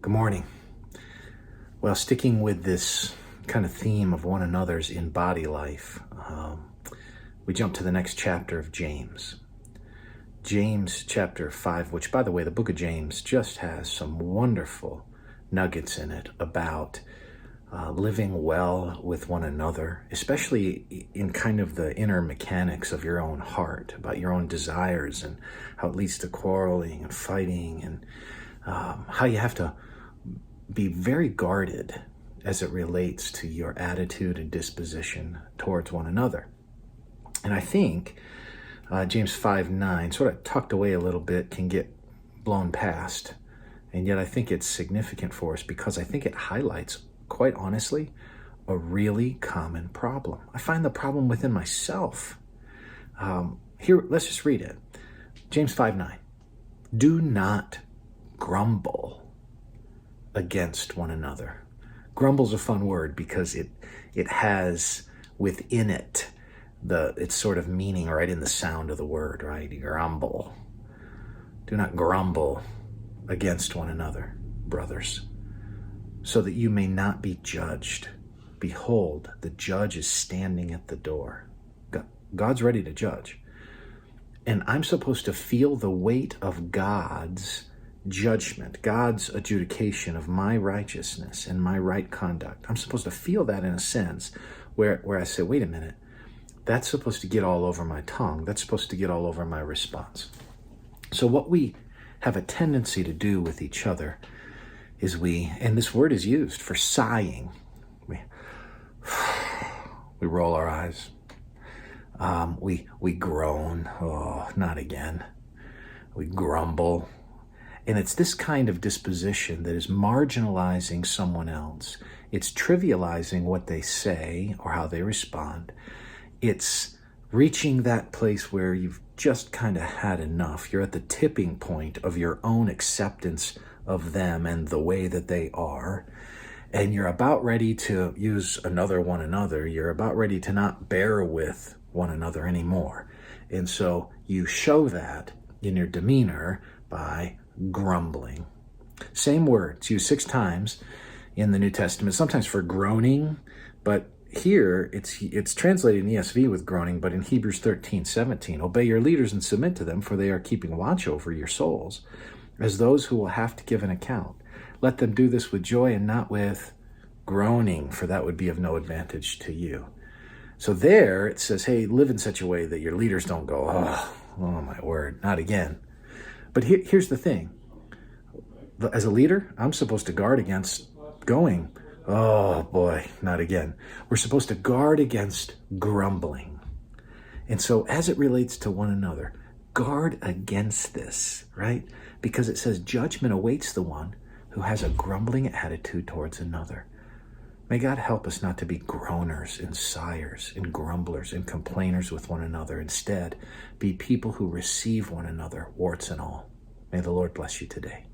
Good morning. Well, sticking with this kind of theme of one another's in body life, we jump to the next chapter of James. James chapter 5, which, by the way, the book of James just has some wonderful nuggets in it about living well with one another, especially in kind of the inner mechanics of your own heart, about your own desires and how it leads to quarreling and fighting, and how you have to be very guarded as it relates to your attitude and disposition towards one another. And I think James 5:9, sort of tucked away a little bit, can get blown past. And yet I think it's significant for us because I think it highlights, quite honestly, a really common problem. I find the problem within myself. Here, let's just read it. James 5:9. Do not grumble against one another. Grumble's a fun word because it has within it its sort of meaning right in the sound of the word, right? Grumble. Do not grumble against one another, brothers, so that you may not be judged. Behold, the judge is standing at the door. God's ready to judge. And I'm supposed to feel the weight of God's judgment, God's adjudication of my righteousness and my right conduct. I'm supposed to feel that in a sense where I say, wait a minute, that's supposed to get all over my tongue. That's supposed to get all over my response. So what we have a tendency to do with each other is and this word is used for sighing. We roll our eyes. We groan. Oh, not again. We grumble. And it's this kind of disposition that is marginalizing someone else. It's trivializing what they say or how they respond. It's reaching that place where you've just kind of had enough. You're at the tipping point of your own acceptance of them and the way that they are. And you're about ready to use one another. You're about ready to not bear with one another anymore. And so you show that in your demeanor by grumbling. Same word. It's used 6 times in the New Testament, sometimes for groaning, but here it's translated in ESV with groaning, but in Hebrews 13:17, obey your leaders and submit to them, for they are keeping watch over your souls, as those who will have to give an account. Let them do this with joy and not with groaning, for that would be of no advantage to you. So there it says, hey, live in such a way that your leaders don't go, oh my word, not again. But here's the thing. As a leader, I'm supposed to guard against going, oh boy, not again. We're supposed to guard against grumbling. And so as it relates to one another, guard against this, right? Because it says judgment awaits the one who has a grumbling attitude towards another. May God help us not to be groaners and sighers and grumblers and complainers with one another. Instead, be people who receive one another, warts and all. May the Lord bless you today.